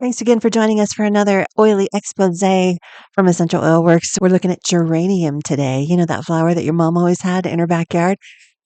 Thanks again for joining us for another oily expose from Essential Oil Works. We're looking at geranium today. You know, that flower that your mom always had in her backyard?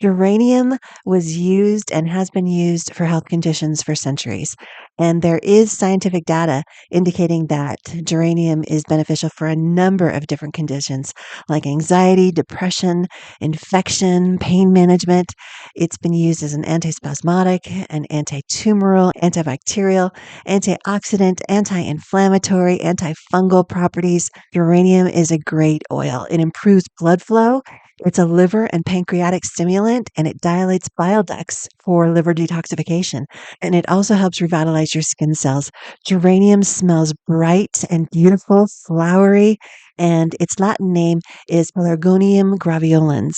Geranium was used and has been used for health conditions for centuries. And there is scientific data indicating that geranium is beneficial for a number of different conditions like anxiety, depression, infection, pain management. It's been used as an antispasmodic, an antitumoral, antibacterial, antioxidant, anti-inflammatory, antifungal properties. Geranium is a great oil. It improves blood flow. It's a liver and pancreatic stimulant, and it dilates bile ducts for liver detoxification. And it also helps revitalize your skin cells. Geranium smells bright and beautiful, flowery, and its Latin name is Pelargonium graveolens.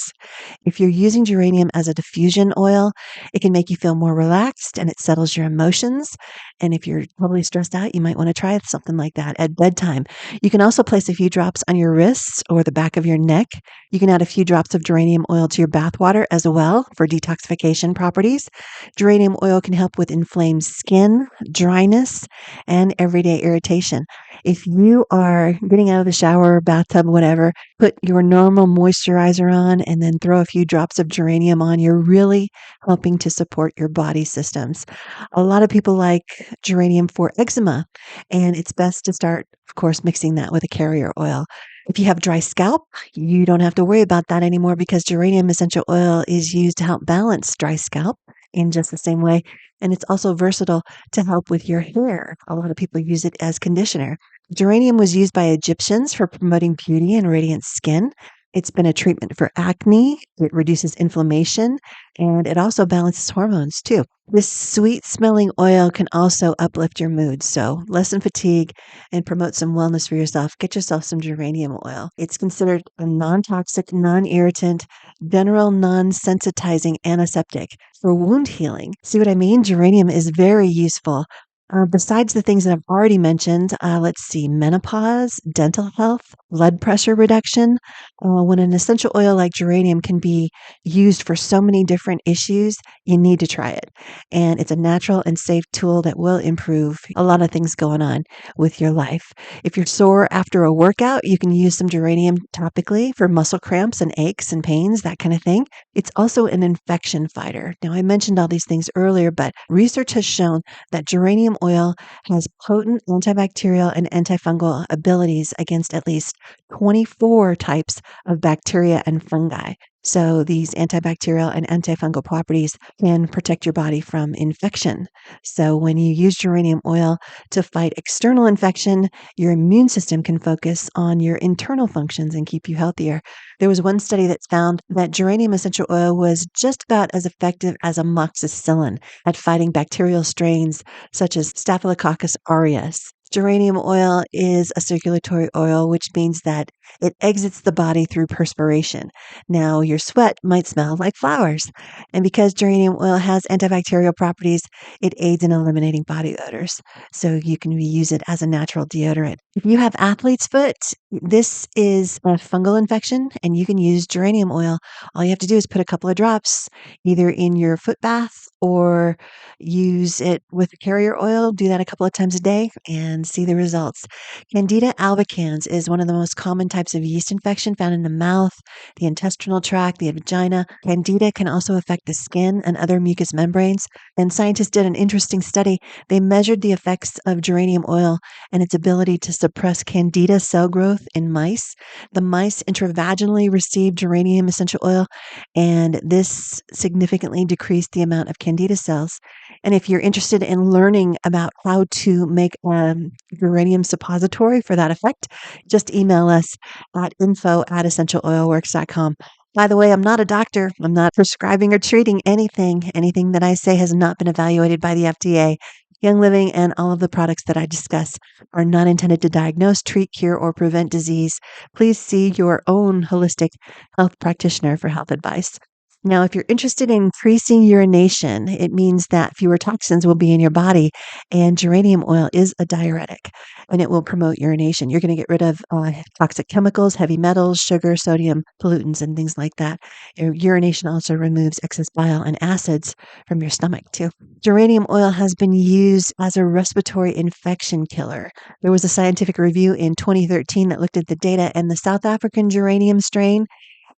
If you're using geranium as a diffusion oil, it can make you feel more relaxed and it settles your emotions. And if you're totally stressed out, you might want to try something like that at bedtime. You can also place a few drops on your wrists or the back of your neck. You can add a few drops of geranium oil to your bath water as well for detoxification properties. Geranium oil can help with inflamed skin, dryness, and everyday irritation. If you are getting out of the shower, bathtub, whatever, put your normal moisturizer on and then throw a few drops of geranium on. You're really helping to support your body systems. A lot of people like geranium for eczema, and it's best to start, of course, mixing that with a carrier oil. If you have dry scalp, you don't have to worry about that anymore because geranium essential oil is used to help balance dry scalp in just the same way. And it's also versatile to help with your hair. A lot of people use it as conditioner. Geranium was used by Egyptians for promoting beauty and radiant skin. It's been a treatment for acne. It reduces inflammation and it also balances hormones too. This sweet smelling oil can also uplift your mood. So lessen fatigue and promote some wellness for yourself. Get yourself some geranium oil. It's considered a non-toxic, non-irritant, general non-sensitizing antiseptic for wound healing. See what I mean? Geranium is very useful. Besides the things that I've already mentioned, let's see, menopause, dental health, blood pressure reduction. When an essential oil like geranium can be used for so many different issues, you need to try it. And it's a natural and safe tool that will improve a lot of things going on with your life. If you're sore after a workout, you can use some geranium topically for muscle cramps and aches and pains, that kind of thing. It's also an infection fighter. Now, I mentioned all these things earlier, but research has shown that geranium oil has potent antibacterial and antifungal abilities against at least 24 types of bacteria and fungi. So these antibacterial and antifungal properties can protect your body from infection. So when you use geranium oil to fight external infection, your immune system can focus on your internal functions and keep you healthier. There was one study that found that geranium essential oil was just about as effective as amoxicillin at fighting bacterial strains such as Staphylococcus aureus. Geranium oil is a circulatory oil, which means that it exits the body through perspiration. Now, your sweat might smell like flowers. And because geranium oil has antibacterial properties, it aids in eliminating body odors. So you can use it as a natural deodorant. If you have athlete's foot, this is a fungal infection, and you can use geranium oil. All you have to do is put a couple of drops either in your foot bath or use it with carrier oil. Do that a couple of times a day and see the results. Candida albicans is one of the most common types of yeast infection found in the mouth, the intestinal tract, the vagina. Candida can also affect the skin and other mucous membranes. And scientists did an interesting study. They measured the effects of geranium oil and its ability to suppress candida cell growth in mice. The mice intravaginally received geranium essential oil, and this significantly decreased the amount of candida cells. And if you're interested in learning about how to make a geranium suppository for that effect, just email us at info@essentialoilworks.com. By the way, I'm not a doctor. I'm not prescribing or treating anything. Anything that I say has not been evaluated by the FDA. Young Living and all of the products that I discuss are not intended to diagnose, treat, cure, or prevent disease. Please see your own holistic health practitioner for health advice. Now, if you're interested in increasing urination, it means that fewer toxins will be in your body, and geranium oil is a diuretic, and it will promote urination. You're going to get rid of toxic chemicals, heavy metals, sugar, sodium, pollutants, and things like that. Your urination also removes excess bile and acids from your stomach, too. Geranium oil has been used as a respiratory infection killer. There was a scientific review in 2013 that looked at the data, and the South African geranium strain,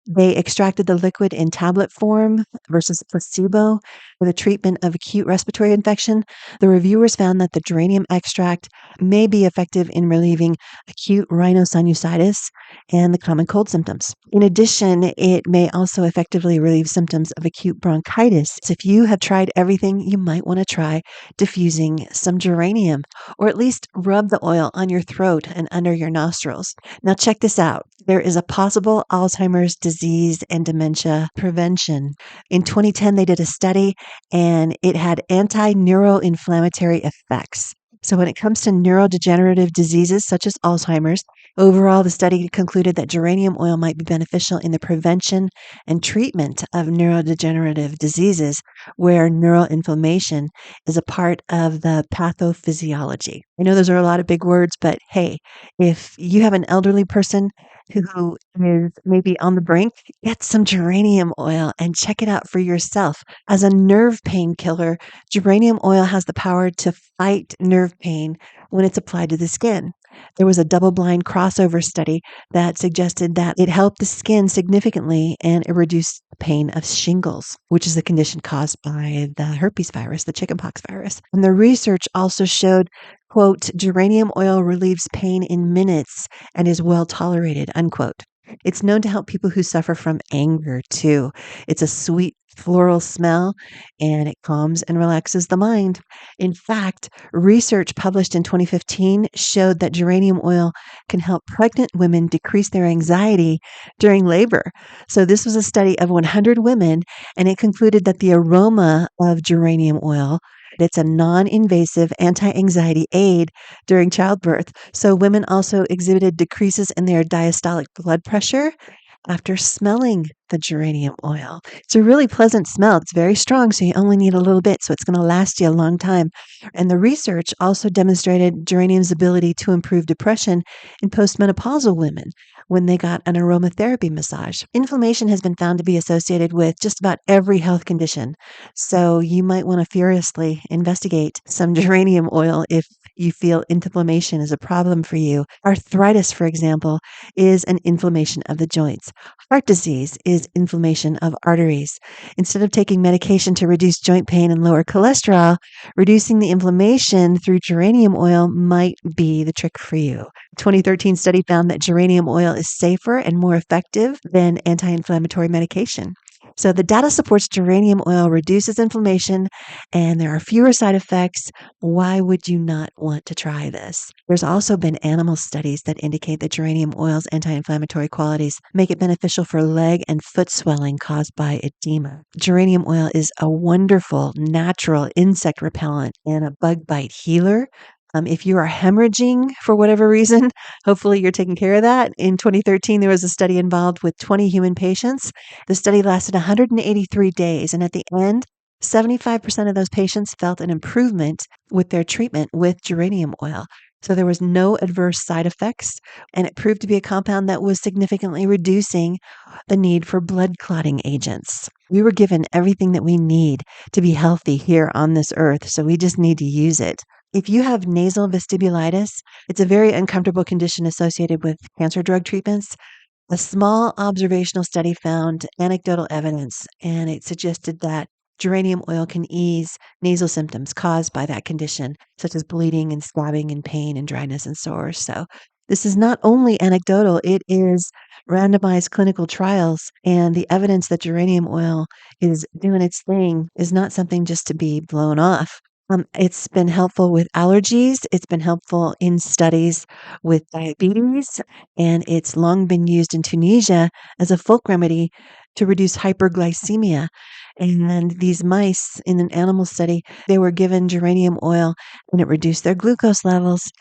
they extracted the liquid in tablet form versus placebo for the treatment of acute respiratory infection. The reviewers found that the geranium extract may be effective in relieving acute rhinosinusitis and the common cold symptoms. In addition, it may also effectively relieve symptoms of acute bronchitis. So if you have tried everything, you might want to try diffusing some geranium, or at least rub the oil on your throat and under your nostrils. Now, check this out. There is a possible Alzheimer's disease and dementia prevention. In 2010, they did a study and it had anti-neuroinflammatory effects. So when it comes to neurodegenerative diseases such as Alzheimer's, overall, the study concluded that geranium oil might be beneficial in the prevention and treatment of neurodegenerative diseases where neuroinflammation is a part of the pathophysiology. I know those are a lot of big words, but hey, if you have an elderly person who is maybe on the brink, get some geranium oil and check it out for yourself. As a nerve painkiller, geranium oil has the power to fight nerve pain when it's applied to the skin. There was a double-blind crossover study that suggested that it helped the skin significantly and it reduced the pain of shingles, which is a condition caused by the herpes virus, the chickenpox virus. And the research also showed, quote, geranium oil relieves pain in minutes and is well tolerated, unquote. It's known to help people who suffer from anger too. It's a sweet floral smell and it calms and relaxes the mind. In fact, research published in 2015 showed that geranium oil can help pregnant women decrease their anxiety during labor. So this was a study of 100 women and it concluded that the aroma of geranium oil, it's a non-invasive anti-anxiety aid during childbirth. So women also exhibited decreases in their diastolic blood pressure after smelling the geranium oil. It's a really pleasant smell. It's very strong, so you only need a little bit, so it's going to last you a long time. And the research also demonstrated geranium's ability to improve depression in postmenopausal women when they got an aromatherapy massage. Inflammation has been found to be associated with just about every health condition, so you might want to furiously investigate some geranium oil if you feel inflammation is a problem for you. Arthritis, for example, is an inflammation of the joints. Heart disease is inflammation of arteries. Instead of taking medication to reduce joint pain and lower cholesterol, reducing the inflammation through geranium oil might be the trick for you. A 2013 study found that geranium oil is safer and more effective than anti-inflammatory medication. So the data supports geranium oil reduces inflammation and there are fewer side effects. Why would you not want to try this? There's also been animal studies that indicate that geranium oil's anti-inflammatory qualities make it beneficial for leg and foot swelling caused by edema. Geranium oil is a wonderful natural insect repellent and a bug bite healer. If you are hemorrhaging for whatever reason, hopefully you're taking care of that. In 2013, there was a study involved with 20 human patients. The study lasted 183 days, and at the end, 75% of those patients felt an improvement with their treatment with geranium oil. So there was no adverse side effects, and it proved to be a compound that was significantly reducing the need for blood clotting agents. We were given everything that we need to be healthy here on this earth, so we just need to use it. If you have nasal vestibulitis, it's a very uncomfortable condition associated with cancer drug treatments. A small observational study found anecdotal evidence, and it suggested that geranium oil can ease nasal symptoms caused by that condition, such as bleeding and scabbing and pain and dryness and sores. So this is not only anecdotal, it is randomized clinical trials, and the evidence that geranium oil is doing its thing is not something just to be blown off. It's been helpful with allergies. It's been helpful in studies with diabetes, and it's long been used in Tunisia as a folk remedy to reduce hyperglycemia. And these mice in an animal study, they were given geranium oil and it reduced their glucose levels.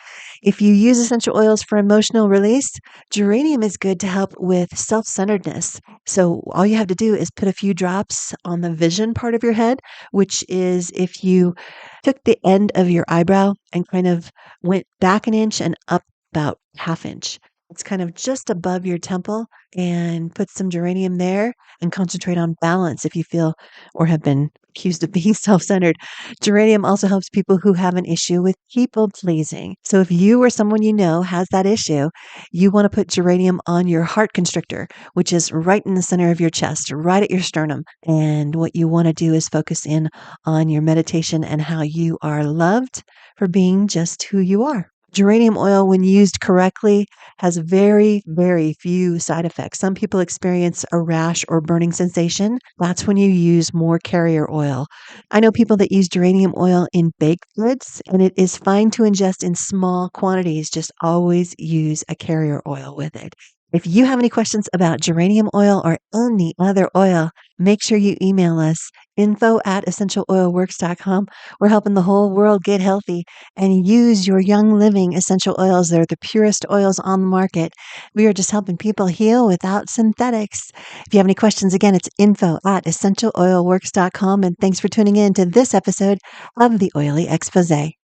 If you use essential oils for emotional release, geranium is good to help with self centeredness. So, all you have to do is put a few drops on the vision part of your head, which is if you took the end of your eyebrow and kind of went back an inch and up about half inch. It's kind of just above your temple, and put some geranium there and concentrate on balance if you feel or have been accused of being self centered. Geranium also helps people who have an issue with people pleasing. So if you or someone you know has that issue, you want to put geranium on your heart constrictor, which is right in the center of your chest, right at your sternum. And what you want to do is focus in on your meditation and how you are loved for being just who you are. Geranium oil, when used correctly, has very, very few side effects. Some people experience a rash or burning sensation. That's when you use more carrier oil. I know people that use geranium oil in baked goods, and it is fine to ingest in small quantities. Just always use a carrier oil with it. If you have any questions about geranium oil or any other oil, make sure you email us info@essentialoilworks.com. We're helping the whole world get healthy and use your Young Living essential oils. They're the purest oils on the market. We are just helping people heal without synthetics. If you have any questions, again, it's info@essentialoilworks.com. And thanks for tuning in to this episode of the Oily Expose.